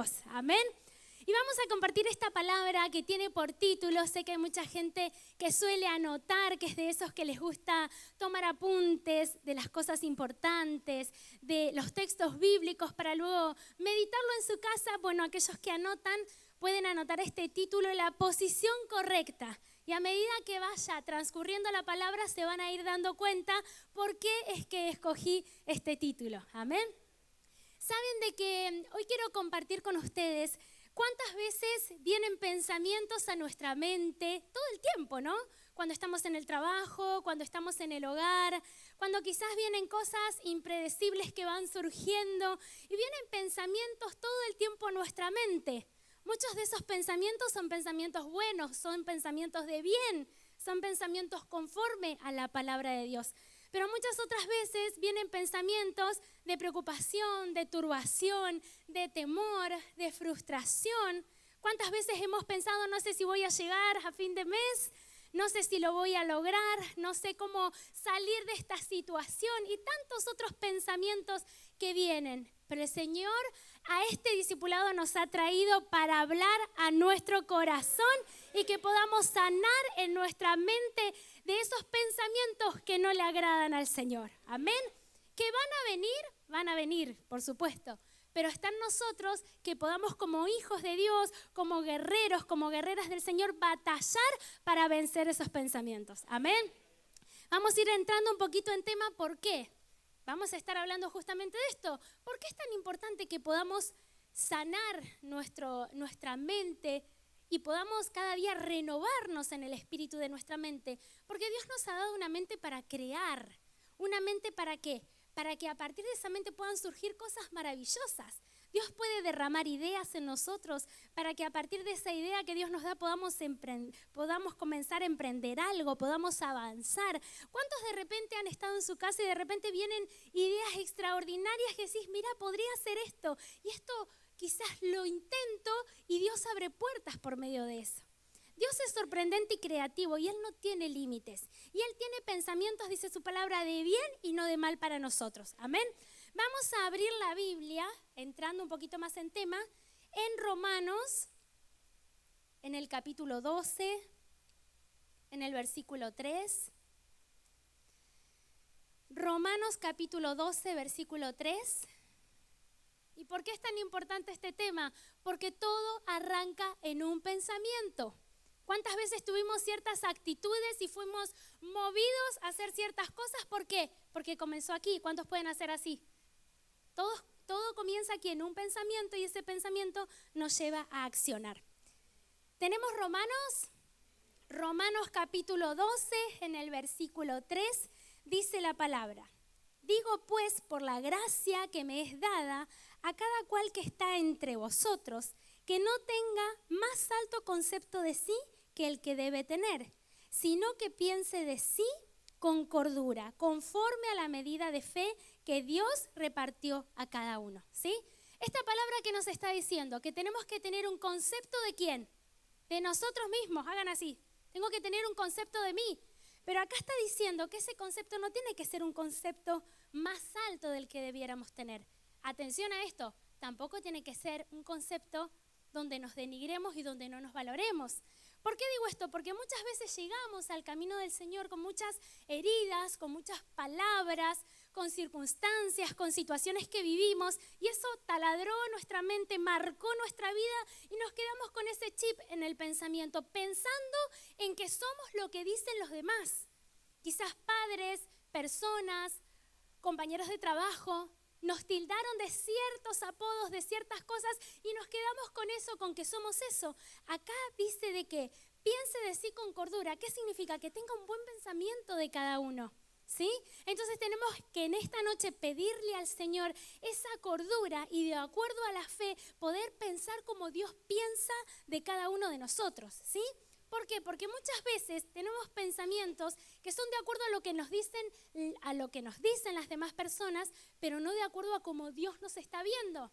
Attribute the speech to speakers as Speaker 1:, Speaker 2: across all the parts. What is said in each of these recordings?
Speaker 1: Dios. Amén. Y vamos a compartir esta palabra que tiene por título, sé que hay mucha gente que suele anotar, que es de esos que les gusta tomar apuntes de las cosas importantes, de los textos bíblicos para luego meditarlo en su casa. Bueno, aquellos que anotan pueden anotar este título, la posición correcta. Y a medida que vaya transcurriendo la palabra se van a ir dando cuenta por qué es que escogí este título. Amén. Saben de que hoy quiero compartir con ustedes cuántas veces vienen pensamientos a nuestra mente todo el tiempo, ¿no? Cuando estamos en el trabajo, cuando estamos en el hogar, cuando quizás vienen cosas impredecibles que van surgiendo y vienen pensamientos todo el tiempo a nuestra mente. Muchos de esos pensamientos son pensamientos buenos, son pensamientos de bien, son pensamientos conforme a la palabra de Dios. Pero muchas otras veces vienen pensamientos de preocupación, de turbación, de temor, de frustración. ¿Cuántas veces hemos pensado, no sé si voy a llegar a fin de mes? No sé si lo voy a lograr, no sé cómo salir de esta situación y tantos otros pensamientos que vienen. Pero el Señor a este discipulado nos ha traído para hablar a nuestro corazón y que podamos sanar en nuestra mente de esos pensamientos que no le agradan al Señor. Amén. Que van a venir, por supuesto. Pero está en nosotros que podamos como hijos de Dios, como guerreros, como guerreras del Señor, batallar para vencer esos pensamientos. Amén. Vamos a ir entrando un poquito en tema, ¿por qué? Vamos a estar hablando justamente de esto. ¿Por qué es tan importante que podamos sanar nuestra mente y podamos cada día renovarnos en el espíritu de nuestra mente? Porque Dios nos ha dado una mente para crear. ¿Una mente para qué? Para que a partir de esa mente puedan surgir cosas maravillosas. Dios puede derramar ideas en nosotros para que a partir de esa idea que Dios nos da podamos comenzar a emprender algo, podamos avanzar. ¿Cuántos de repente han estado en su casa y de repente vienen ideas extraordinarias que decís, mira, podría hacer esto? Y esto quizás lo intento y Dios abre puertas por medio de eso. Dios es sorprendente y creativo y Él no tiene límites. Y Él tiene pensamientos, dice su palabra, de bien y no de mal para nosotros. Amén. Vamos a abrir la Biblia, entrando un poquito más en tema, en Romanos, en el capítulo 12, en el versículo 3. Romanos capítulo 12, versículo 3. ¿Y por qué es tan importante este tema? Porque todo arranca en un pensamiento. ¿Cuántas veces tuvimos ciertas actitudes y fuimos movidos a hacer ciertas cosas? ¿Por qué? Porque comenzó aquí. ¿Cuántos pueden hacer así? Todo comienza aquí en un pensamiento y ese pensamiento nos lleva a accionar. ¿Tenemos Romanos capítulo 12, en el versículo 3, dice la palabra. Digo pues por la gracia que me es dada a cada cual que está entre vosotros, que no tenga más alto concepto de sí que el que debe tener, sino que piense de sí con cordura, conforme a la medida de fe que Dios repartió a cada uno. ¿Sí? Esta palabra que nos está diciendo, que tenemos que tener un concepto de ¿quién? De nosotros mismos, hagan así. Tengo que tener un concepto de mí. Pero acá está diciendo que ese concepto no tiene que ser un concepto más alto del que debiéramos tener. Atención a esto, tampoco tiene que ser un concepto donde nos denigremos y donde no nos valoremos. ¿Por qué digo esto? Porque muchas veces llegamos al camino del Señor con muchas heridas, con muchas palabras, con circunstancias, con situaciones que vivimos y eso taladró nuestra mente, marcó nuestra vida y nos quedamos con ese chip en el pensamiento, pensando en que somos lo que dicen los demás. Quizás padres, personas, compañeros de trabajo, nos tildaron de ciertos apodos, de ciertas cosas y nos quedamos con eso, con que somos eso. Acá dice de que piense de sí con cordura. ¿Qué significa? Que tenga un buen pensamiento de cada uno. ¿Sí? Entonces tenemos que en esta noche pedirle al Señor esa cordura y de acuerdo a la fe poder pensar como Dios piensa de cada uno de nosotros. ¿Sí? ¿Por qué? Porque muchas veces tenemos pensamientos que son de acuerdo a lo que nos dicen las demás personas, pero no de acuerdo a cómo Dios nos está viendo.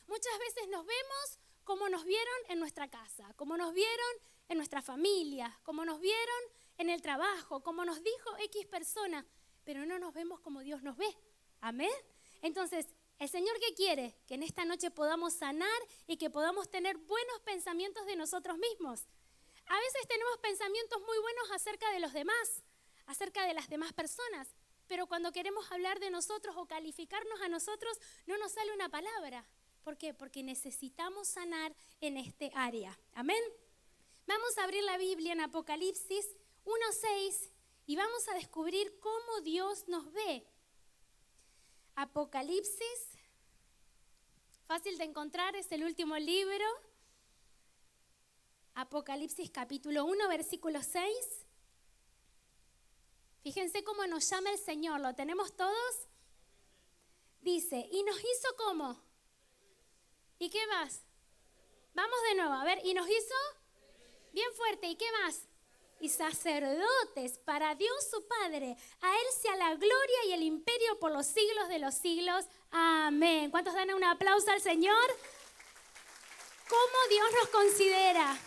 Speaker 1: Muchas veces nos vemos como nos vieron en nuestra casa, como nos vieron en nuestra familia, como nos vieron en el trabajo, como nos dijo X persona, pero no nos vemos como Dios nos ve. Amén. Entonces, ¿El Señor qué quiere? Que en esta noche podamos sanar y que podamos tener buenos pensamientos de nosotros mismos. A veces tenemos pensamientos muy buenos acerca de los demás, acerca de las demás personas, pero cuando queremos hablar de nosotros o calificarnos a nosotros, no nos sale una palabra. ¿Por qué? Porque necesitamos sanar en este área. Amén. Vamos a abrir la Biblia en Apocalipsis 1:6 y vamos a descubrir cómo Dios nos ve. Apocalipsis, fácil de encontrar, es el último libro. Apocalipsis capítulo 1, versículo 6. Fíjense cómo nos llama el Señor, ¿lo tenemos todos? Dice, y nos hizo ¿cómo? ¿Y qué más? Vamos de nuevo, a ver, y nos hizo bien fuerte, ¿y qué más? Y sacerdotes para Dios su Padre. A Él sea la gloria y el imperio por los siglos de los siglos. Amén. ¿Cuántos dan un aplauso al Señor? ¿Cómo Dios nos considera?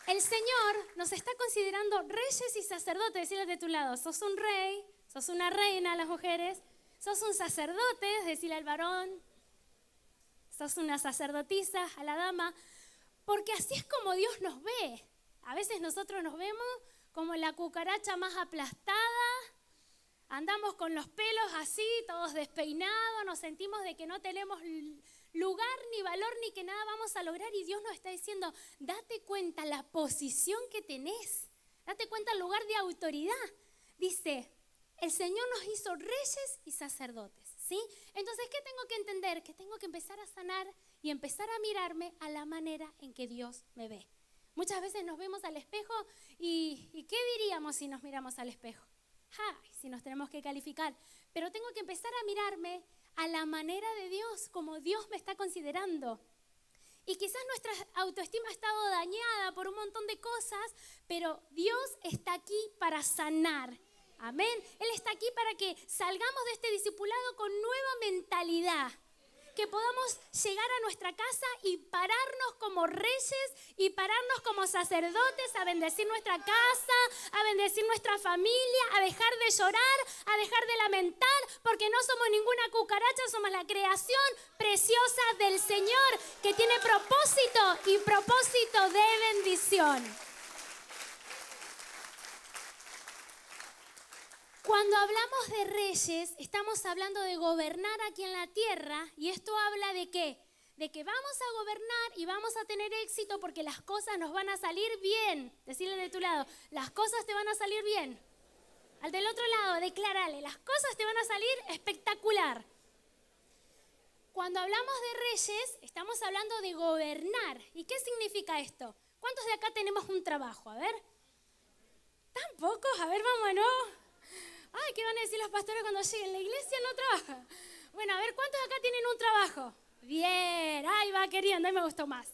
Speaker 1: El Señor nos está considerando reyes y sacerdotes. Decirle de tu lado, sos un rey, sos una reina a las mujeres, sos un sacerdote, decirle al varón, sos una sacerdotisa a la dama, porque así es como Dios nos ve. A veces nosotros nos vemos como la cucaracha más aplastada, andamos con los pelos así, todos despeinados, nos sentimos de que no tenemos lugar, ni valor, ni que nada vamos a lograr, y Dios nos está diciendo, date cuenta la posición que tenés, date cuenta el lugar de autoridad. Dice, el Señor nos hizo reyes y sacerdotes, ¿sí? Entonces, ¿qué tengo que entender? Que tengo que empezar a sanar y empezar a mirarme a la manera en que Dios me ve. Muchas veces nos vemos al espejo y ¿qué diríamos si nos miramos al espejo? Si nos tenemos que calificar, pero tengo que empezar a mirarme a la manera de Dios, como Dios me está considerando. Y quizás nuestra autoestima ha estado dañada por un montón de cosas, pero Dios está aquí para sanar. Amén. Él está aquí para que salgamos de este discipulado con nueva mentalidad. Que podamos llegar a nuestra casa y pararnos como reyes y pararnos como sacerdotes a bendecir nuestra casa, a bendecir nuestra familia, a dejar de llorar, a dejar de lamentar, porque no somos ninguna cucaracha, somos la creación preciosa del Señor que tiene propósito y propósito de bendición. Cuando hablamos de reyes, estamos hablando de gobernar aquí en la tierra, y esto habla de ¿qué? De que vamos a gobernar y vamos a tener éxito porque las cosas nos van a salir bien. Decirle de tu lado, las cosas te van a salir bien. Al del otro lado, declárale, las cosas te van a salir espectacular. Cuando hablamos de reyes, estamos hablando de gobernar. ¿Y qué significa esto? ¿Cuántos de acá tenemos un trabajo? A ver. ¿Tan pocos? A ver, vámonos. Ay, ¿qué van a decir los pastores cuando lleguen? La iglesia no trabaja. Bueno, a ver, ¿cuántos de acá tienen un trabajo? Bien, ay, va queriendo, a mí me gustó más.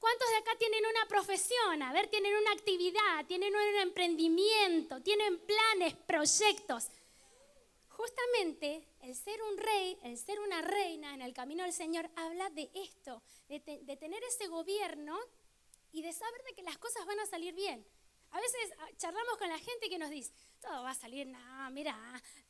Speaker 1: ¿Cuántos de acá tienen una profesión? A ver, tienen una actividad, tienen un emprendimiento, tienen planes, proyectos. Justamente, el ser un rey, el ser una reina en el camino del Señor, habla de esto, de tener ese gobierno y de saber de que las cosas van a salir bien. A veces charlamos con la gente que nos dice, todo va a salir, no, mira,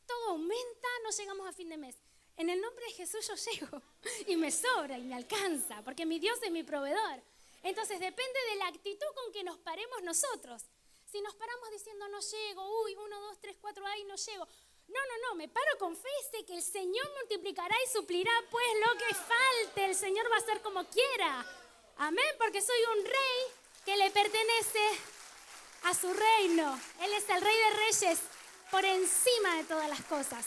Speaker 1: todo aumenta, no llegamos a fin de mes. En el nombre de Jesús yo llego y me sobra y me alcanza, porque mi Dios es mi proveedor. Entonces depende de la actitud con que nos paremos nosotros. Si nos paramos diciendo no llego, 1, 2, 3, 4, ay, no llego. No, me paro con fe, sé que el Señor multiplicará y suplirá pues lo que falte. El Señor va a hacer como quiera. Amén, porque soy un rey que le pertenece a su reino. Él es el Rey de Reyes por encima de todas las cosas.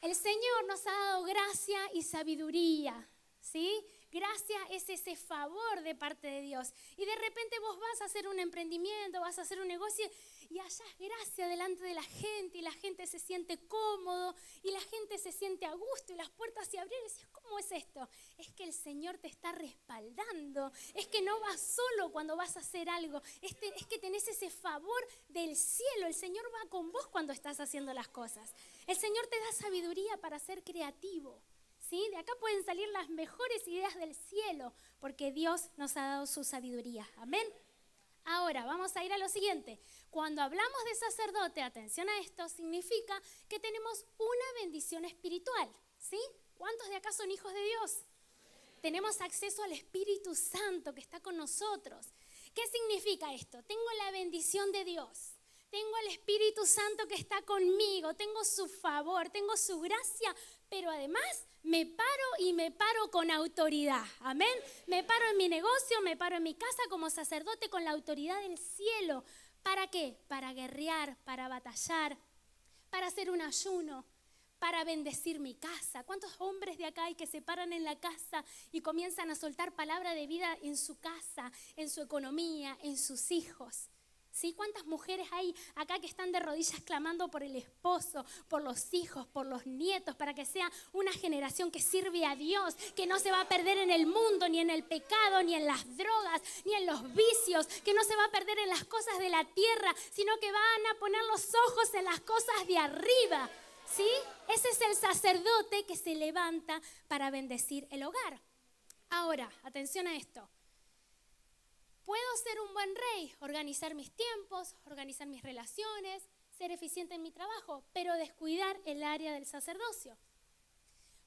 Speaker 1: El Señor nos ha dado gracia y sabiduría, ¿sí? Gracia es ese favor de parte de Dios. Y de repente vos vas a hacer un emprendimiento, vas a hacer un negocio y hallás gracia delante de la gente y la gente se siente cómodo y la gente se siente a gusto y las puertas se abrieron y decís, ¿cómo es esto? Es que el Señor te está respaldando, es que no vas solo cuando vas a hacer algo, es que tenés ese favor del cielo, el Señor va con vos cuando estás haciendo las cosas. El Señor te da sabiduría para ser creativo. ¿Sí? De acá pueden salir las mejores ideas del cielo porque Dios nos ha dado su sabiduría. Amén. Ahora, vamos a ir a lo siguiente. Cuando hablamos de sacerdote, atención a esto, significa que tenemos una bendición espiritual, ¿sí? ¿Cuántos de acá son hijos de Dios? Tenemos acceso al Espíritu Santo que está con nosotros. ¿Qué significa esto? Tengo la bendición de Dios. Tengo al Espíritu Santo que está conmigo. Tengo su favor, tengo su gracia, pero además me paro con autoridad. Amén. Me paro en mi negocio, me paro en mi casa como sacerdote con la autoridad del cielo. ¿Para qué? Para guerrear, para batallar, para hacer un ayuno, para bendecir mi casa. ¿Cuántos hombres de acá hay que se paran en la casa y comienzan a soltar palabra de vida en su casa, en su economía, en sus hijos? ¿Sí? ¿Cuántas mujeres hay acá que están de rodillas clamando por el esposo, por los hijos, por los nietos, para que sea una generación que sirve a Dios, que no se va a perder en el mundo, ni en el pecado, ni en las drogas, ni en los vicios, que no se va a perder en las cosas de la tierra, sino que van a poner los ojos en las cosas de arriba? ¿Sí? Ese es el sacerdote que se levanta para bendecir el hogar. Ahora, atención a esto. Puedo ser un buen rey, organizar mis tiempos, organizar mis relaciones, ser eficiente en mi trabajo, pero descuidar el área del sacerdocio.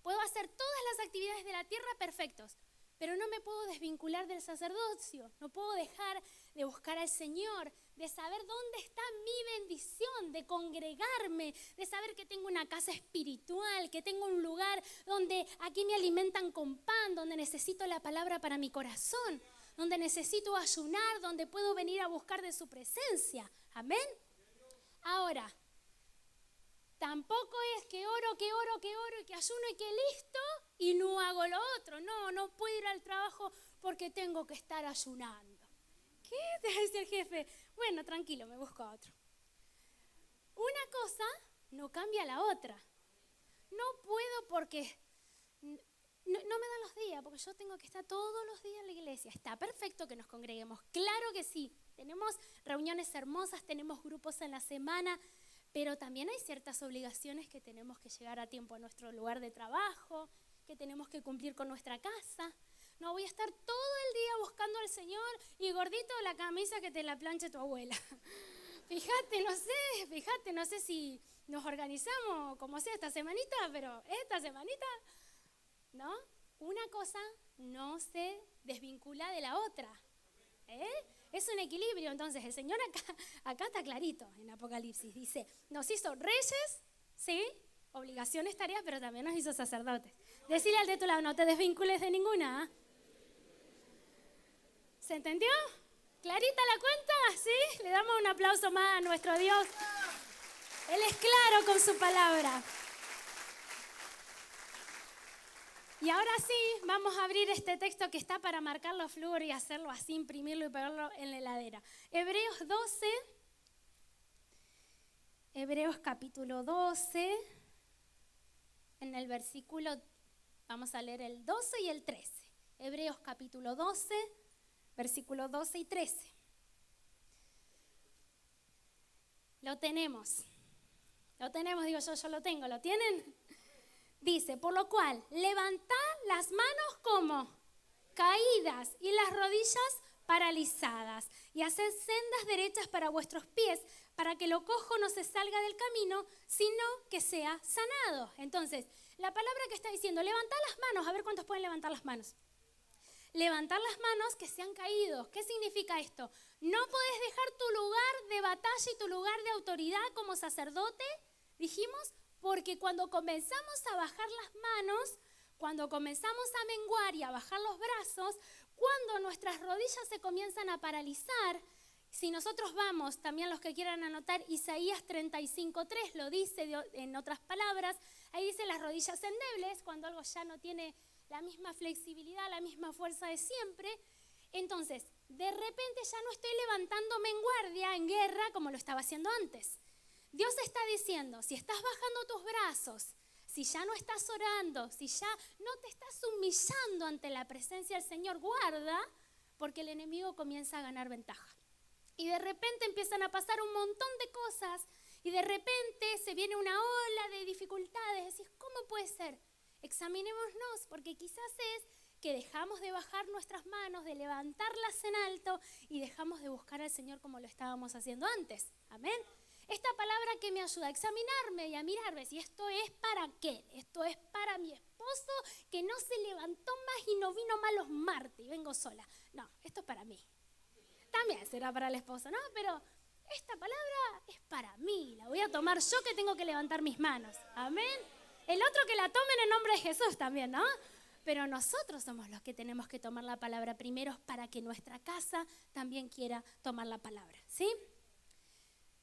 Speaker 1: Puedo hacer todas las actividades de la tierra perfectos, pero no me puedo desvincular del sacerdocio. No puedo dejar de buscar al Señor, de saber dónde está mi bendición, de congregarme, de saber que tengo una casa espiritual, que tengo un lugar donde aquí me alimentan con pan, donde necesito la palabra para mi corazón, donde necesito ayunar, donde puedo venir a buscar de su presencia. Amén. Ahora, tampoco es que oro y que ayuno y que listo y no hago lo otro. No puedo ir al trabajo porque tengo que estar ayunando. ¿Qué te dice el jefe? Bueno, tranquilo, me busco a otro. Una cosa no cambia la otra. No puedo porque no me dan los días, porque yo tengo que estar todos los días en la iglesia. Está perfecto que nos congreguemos, claro que sí. Tenemos reuniones hermosas, tenemos grupos en la semana, pero también hay ciertas obligaciones que tenemos que llegar a tiempo a nuestro lugar de trabajo, que tenemos que cumplir con nuestra casa. No voy a estar todo el día buscando al Señor y gordito la camisa que te la planche tu abuela. Fíjate, no sé si nos organizamos como sea esta semanita, pero esta semanita, ¿no? Una cosa no se desvincula de la otra. Es un equilibrio. Entonces el Señor acá está clarito en Apocalipsis. Dice, nos hizo reyes, ¿sí? Obligaciones, tareas, pero también nos hizo sacerdotes. Decirle al de tu lado, no te desvincules de ninguna. ¿Eh? ¿Se entendió? ¿Clarita la cuenta? ¿Sí? Le damos un aplauso más a nuestro Dios. Él es claro con su palabra. Y ahora sí, vamos a abrir este texto que está para marcarlo flúor y hacerlo así, imprimirlo y pegarlo en la heladera. Hebreos 12, Hebreos capítulo 12, en el versículo, vamos a leer el 12 y el 13. Hebreos capítulo 12, versículo 12 y 13. Lo tenemos, digo yo lo tengo, ¿lo tienen? Dice, por lo cual, levantad las manos como caídas y las rodillas paralizadas y haced sendas derechas para vuestros pies, para que lo cojo no se salga del camino, sino que sea sanado. Entonces, la palabra que está diciendo, levantad las manos, a ver cuántos pueden levantar las manos. Levantar las manos que se han caído. ¿Qué significa esto? No podés dejar tu lugar de batalla y tu lugar de autoridad como sacerdote, dijimos, porque cuando comenzamos a bajar las manos, cuando comenzamos a menguar y a bajar los brazos, cuando nuestras rodillas se comienzan a paralizar, si nosotros vamos, también los que quieran anotar, Isaías 35:3 lo dice en otras palabras, ahí dice las rodillas endebles, cuando algo ya no tiene la misma flexibilidad, la misma fuerza de siempre. Entonces, de repente ya no estoy levantándome en guardia, en guerra, como lo estaba haciendo antes. Dios está diciendo, si estás bajando tus brazos, si ya no estás orando, si ya no te estás humillando ante la presencia del Señor, guarda, porque el enemigo comienza a ganar ventaja. Y de repente empiezan a pasar un montón de cosas y de repente se viene una ola de dificultades. Decís, ¿cómo puede ser? Examinémonos, porque quizás es que dejamos de bajar nuestras manos, de levantarlas en alto y dejamos de buscar al Señor como lo estábamos haciendo antes. Amén. Esta palabra que me ayuda a examinarme y a mirarme si esto es para qué. Esto es para mi esposo que no se levantó más y no vino más los martes y vengo sola. No, esto es para mí. También será para el esposo, ¿no? Pero esta palabra es para mí. La voy a tomar yo que tengo que levantar mis manos. Amén. El otro que la tome en el nombre de Jesús también, ¿no? Pero nosotros somos los que tenemos que tomar la palabra primero para que nuestra casa también quiera tomar la palabra, ¿sí?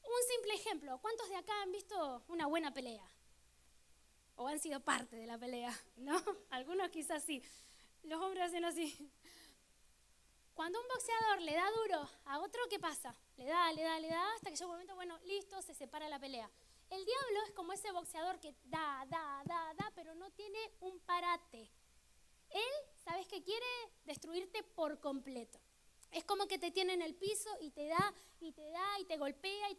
Speaker 1: Un simple ejemplo. ¿Cuántos de acá han visto una buena pelea? ¿O han sido parte de la pelea? ¿No? Algunos quizás sí. Los hombres hacen así. Cuando un boxeador le da duro a otro, ¿qué pasa? Le da, hasta que llega un momento, bueno, listo, se separa la pelea. El diablo es como ese boxeador que da, pero no tiene un parate. Él, ¿sabes qué quiere? Destruirte por completo. Es como que te tiene en el piso y te da, y te golpea,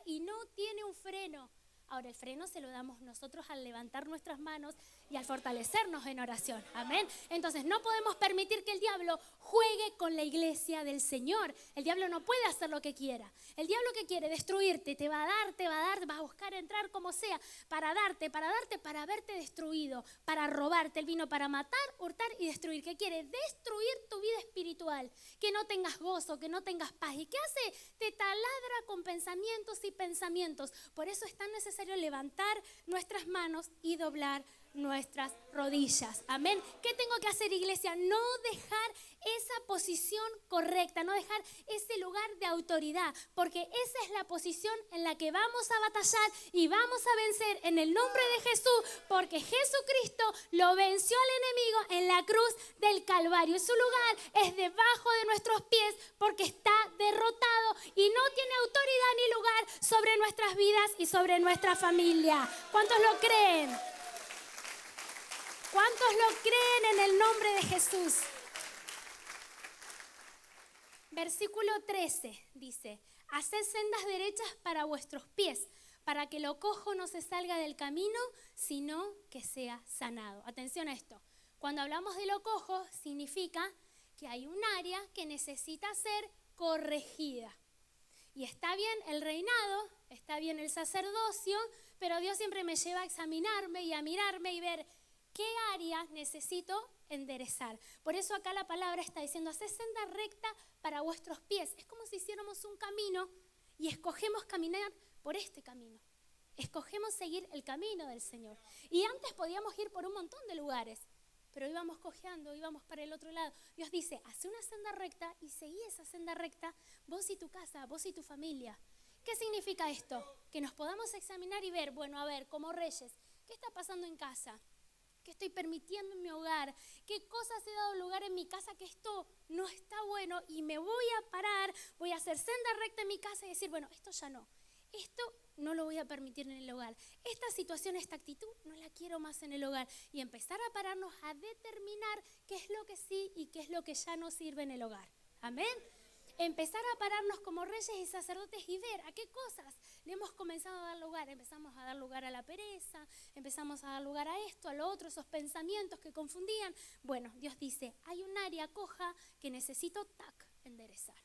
Speaker 1: y no tiene un freno. Ahora, el freno se lo damos nosotros al levantar nuestras manos y al fortalecernos en oración. Amén. Entonces, no podemos permitir que el diablo juegue con la iglesia del Señor. El diablo no puede hacer lo que quiera. El diablo que quiere destruirte, te va a dar, va a buscar entrar como sea, para darte, para verte destruido, para robarte. Él vino para matar, hurtar y destruir. ¿Qué quiere? Destruir tu vida espiritual. Que no tengas gozo, que no tengas paz. ¿Y qué hace? Te taladra con pensamientos y pensamientos. Por eso es tan necesario levantar nuestras manos y doblar nuestras rodillas. Amén. ¿Qué tengo que hacer, iglesia? No dejar esa posición correcta, no dejar ese lugar de autoridad, porque esa es la posición en la que vamos a batallar y vamos a vencer en el nombre de Jesús, porque Jesucristo lo venció al enemigo en la cruz del Calvario. Su lugar es debajo de nuestros pies porque está derrotado y no tiene autoridad ni lugar sobre nuestras vidas y sobre nuestra familia. ¿Cuántos lo creen? ¿Cuántos lo creen en el nombre de Jesús? Versículo 13 dice: haced sendas derechas para vuestros pies, para que lo cojo no se salga del camino, sino que sea sanado. Atención a esto. Cuando hablamos de lo cojo, significa que hay un área que necesita ser corregida. Y está bien el reinado, está bien el sacerdocio, pero Dios siempre me lleva a examinarme y a mirarme y ver qué área necesito enderezar. Por eso acá la palabra está diciendo: haced senda recta para vuestros pies. Es como si hiciéramos un camino y escogemos caminar por este camino. Escogemos seguir el camino del Señor. Y antes podíamos ir por un montón de lugares, pero íbamos cojeando, íbamos para el otro lado. Dios dice: haz una senda recta y seguí esa senda recta, vos y tu casa, vos y tu familia. ¿Qué significa esto? Que nos podamos examinar y ver, bueno, a ver, como reyes, ¿qué está pasando en casa? ¿Qué estoy permitiendo en mi hogar? ¿Qué cosas he dado lugar en mi casa que esto no está bueno? Y me voy a parar, voy a hacer senda recta en mi casa y decir, bueno, esto ya no. Esto no lo voy a permitir en el hogar. Esta situación, esta actitud, no la quiero más en el hogar. Y empezar a pararnos a determinar qué es lo que sí y qué es lo que ya no sirve en el hogar. Amén. Empezar a pararnos como reyes y sacerdotes y ver a qué cosas le hemos comenzado a dar lugar. Empezamos a dar lugar a la pereza, empezamos a dar lugar a esto, a lo otro, esos pensamientos que confundían. Bueno, Dios dice, hay un área coja que necesito enderezar.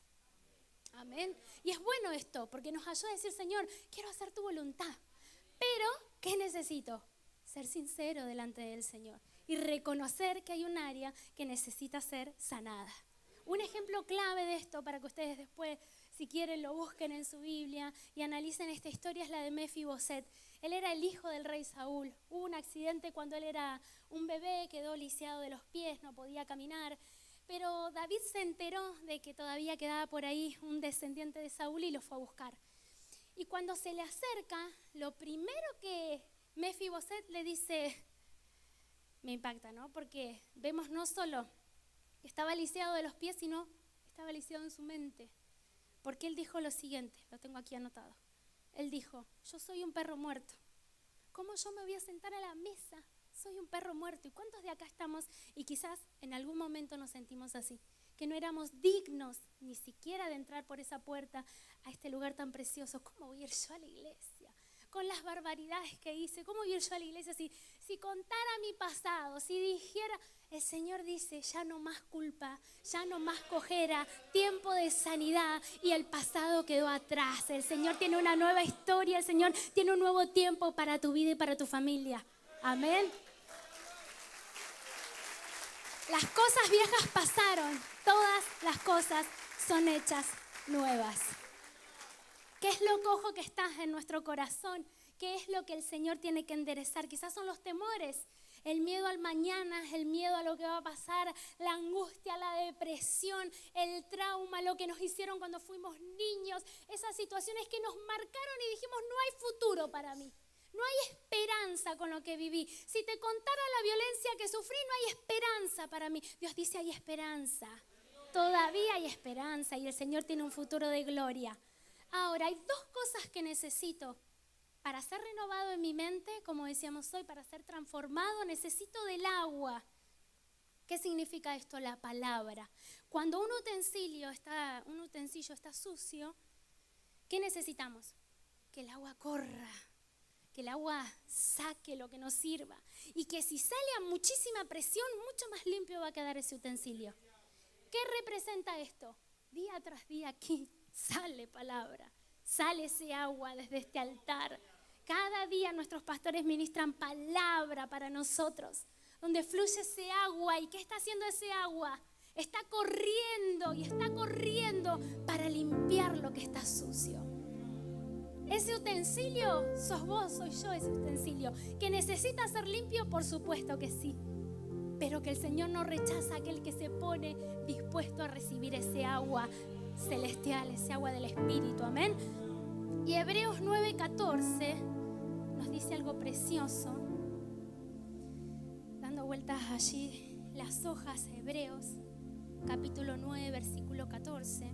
Speaker 1: Amén. Y es bueno esto, porque nos ayuda a decir, Señor, quiero hacer tu voluntad. Pero, ¿qué necesito? Ser sincero delante del Señor y reconocer que hay un área que necesita ser sanada. Un ejemplo clave de esto, para que ustedes después, si quieren, lo busquen en su Biblia y analicen esta historia, es la de Mefiboset. Él era el hijo del rey Saúl. Hubo un accidente cuando él era un bebé, quedó lisiado de los pies, no podía caminar. Pero David se enteró de que todavía quedaba por ahí un descendiente de Saúl y lo fue a buscar. Y cuando se le acerca, lo primero que Mefiboset le dice, me impacta, ¿no? Porque vemos no solo que estaba lisiado de los pies, sino estaba lisiado en su mente. Porque él dijo lo siguiente, lo tengo aquí anotado. Él dijo, yo soy un perro muerto. ¿Cómo yo me voy a sentar a la mesa? Soy un perro muerto. ¿Y cuántos de acá estamos? Y quizás en algún momento nos sentimos así, que no éramos dignos ni siquiera de entrar por esa puerta a este lugar tan precioso. ¿Cómo voy a ir yo a la iglesia? con las barbaridades que hice. ¿Cómo ir yo a la iglesia si contara mi pasado, si dijera? El Señor dice, ya no más culpa, ya no más cojera, tiempo de sanidad y el pasado quedó atrás. El Señor tiene una nueva historia, el Señor tiene un nuevo tiempo para tu vida y para tu familia. Amén. Las cosas viejas pasaron, todas las cosas son hechas nuevas. ¿Qué es lo cojo que está en nuestro corazón? ¿Qué es lo que el Señor tiene que enderezar? Quizás son los temores, el miedo al mañana, el miedo a lo que va a pasar, la angustia, la depresión, el trauma, lo que nos hicieron cuando fuimos niños, esas situaciones que nos marcaron y dijimos, no hay futuro para mí. No hay esperanza con lo que viví. Si te contara la violencia que sufrí, no hay esperanza para mí. Dios dice, hay esperanza. Todavía hay esperanza y el Señor tiene un futuro de gloria. Ahora, hay dos cosas que necesito para ser renovado en mi mente, como decíamos hoy, para ser transformado, necesito del agua. ¿Qué significa esto? La palabra. Cuando un utensilio está sucio, ¿qué necesitamos? Que el agua corra, que el agua saque lo que nos sirva y que si sale a muchísima presión, mucho más limpio va a quedar ese utensilio. ¿Qué representa esto? Día tras día aquí sale palabra, sale ese agua desde este altar. Cada día nuestros pastores ministran palabra para nosotros, donde fluye ese agua. ¿Y qué está haciendo ese agua? Está corriendo y está corriendo para limpiar lo que está sucio. Ese utensilio, sos vos, soy yo ese utensilio. ¿Que necesita ser limpio? Por supuesto que sí. Pero que el Señor no rechaza a aquel que se pone dispuesto a recibir ese agua celestial, ese agua del Espíritu. Amén. Y Hebreos 9:14 nos dice algo precioso. Dando vueltas allí las hojas, Hebreos, capítulo 9, versículo 14.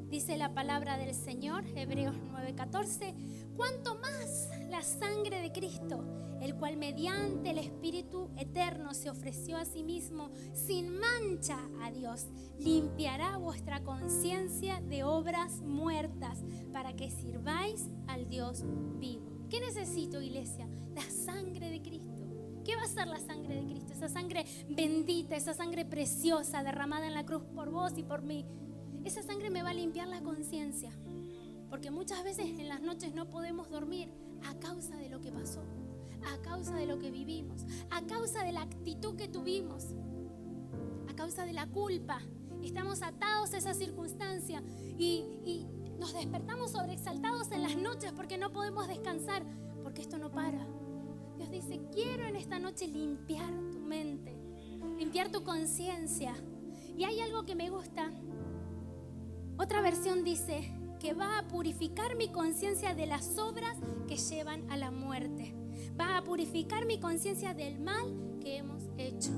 Speaker 1: Dice la palabra del Señor, Hebreos 9:14, cuanto más la sangre de Cristo, el cual mediante el Espíritu eterno se ofreció a sí mismo sin mancha a Dios, limpiará vuestra conciencia de obras muertas para que sirváis al Dios vivo. ¿Qué necesito, iglesia? La sangre de Cristo. ¿Qué va a ser la sangre de Cristo? Esa sangre bendita, esa sangre preciosa derramada en la cruz por vos y por mí. Esa sangre me va a limpiar la conciencia, porque muchas veces en las noches no podemos dormir a causa de lo que pasó, a causa de lo que vivimos, a causa de la actitud que tuvimos, a causa de la culpa. Estamos atados a esa circunstancia y nos despertamos sobreexaltados en las noches porque no podemos descansar, porque esto no para. Dios dice, quiero en esta noche limpiar tu mente, limpiar tu conciencia. Y hay algo que me gusta. Otra versión dice que va a purificar mi conciencia de las obras que llevan a la muerte. Va a purificar mi conciencia del mal que hemos hecho.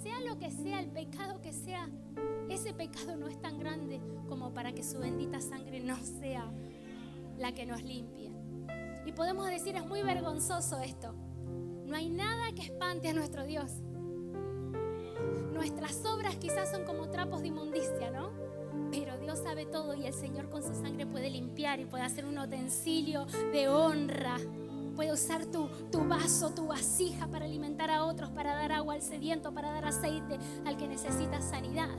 Speaker 1: Sea lo que sea, el pecado que sea, ese pecado no es tan grande como para que su bendita sangre no sea la que nos limpie. Y podemos decir, es muy vergonzoso esto. No hay nada que espante a nuestro Dios. Nuestras obras quizás son como trapos de inmundicia, ¿no? Pero Dios sabe todo y el Señor con su sangre puede limpiar y puede hacer un utensilio de honra. Puede usar tu vaso, tu vasija para alimentar a otros, para dar agua al sediento, para dar aceite al que necesita sanidad.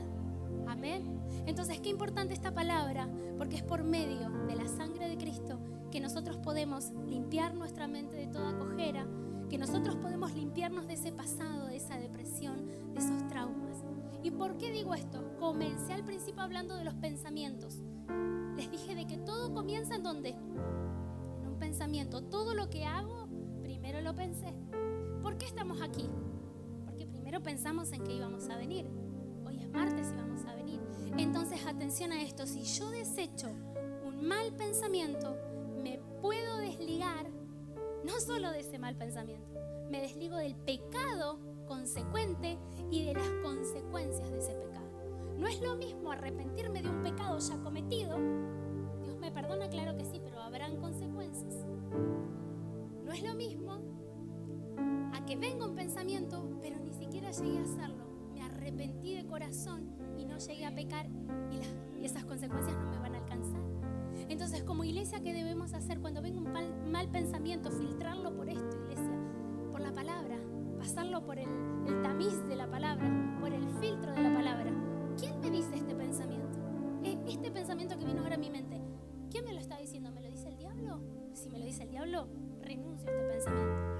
Speaker 1: Amén. Entonces, qué importante esta palabra, porque es por medio de la sangre de Cristo que nosotros podemos limpiar nuestra mente de toda cojera, que nosotros podemos limpiarnos de ese pasado, de esa depresión, de esos traumas. ¿Y por qué digo esto? Comencé al principio hablando de los pensamientos. Les dije de que todo comienza ¿en dónde? En un pensamiento. Todo lo que hago, primero lo pensé. ¿Por qué estamos aquí? Porque primero pensamos en que íbamos a venir. Hoy es martes y vamos a venir. Entonces, atención a esto. Si yo desecho un mal pensamiento, me puedo desligar no solo de ese mal pensamiento, me desligo del pecado consecuente y de las consecuencias de ese pecado. No es lo mismo arrepentirme de un pecado ya cometido. Dios me perdona, claro que sí, pero habrán consecuencias. No es lo mismo a que venga un pensamiento, pero ni siquiera llegué a hacerlo. Me arrepentí de corazón y no llegué a pecar y las esas consecuencias no me van a alcanzar. Entonces, como iglesia, ¿qué debemos hacer cuando venga un mal pensamiento? Filtrarlo por esto, iglesia, por la palabra, pasarlo por el tamiz de la palabra, por el filtro de la palabra. ¿Quién me dice este pensamiento? Este pensamiento que vino ahora a mi mente, ¿quién me lo está diciendo? ¿Me lo dice el diablo? Si me lo dice el diablo, renuncio a este pensamiento.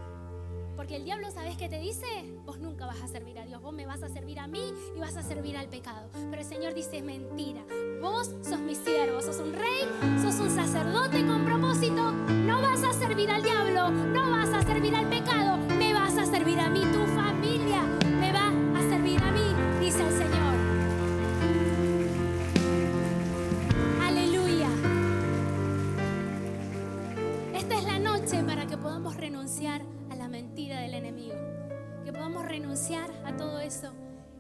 Speaker 1: Porque el diablo, ¿sabes qué te dice? Vos nunca vas a servir a Dios, vos me vas a servir a mí y vas a servir al pecado. Pero el Señor dice, mentira, vos sos mi siervo, sos un rey, sos un sacerdote con propósito. No vas a servir al diablo, no vas a servir al pecado, me vas a servir a mí, tu familia me va a servir a mí, dice el Señor. Aleluya. Esta es la noche para que podamos renunciar a la mentira del enemigo, que podamos renunciar a todo eso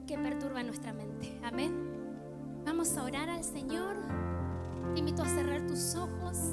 Speaker 1: que perturba nuestra mente. Amén. Vamos a orar al Señor. Te invito a cerrar tus ojos.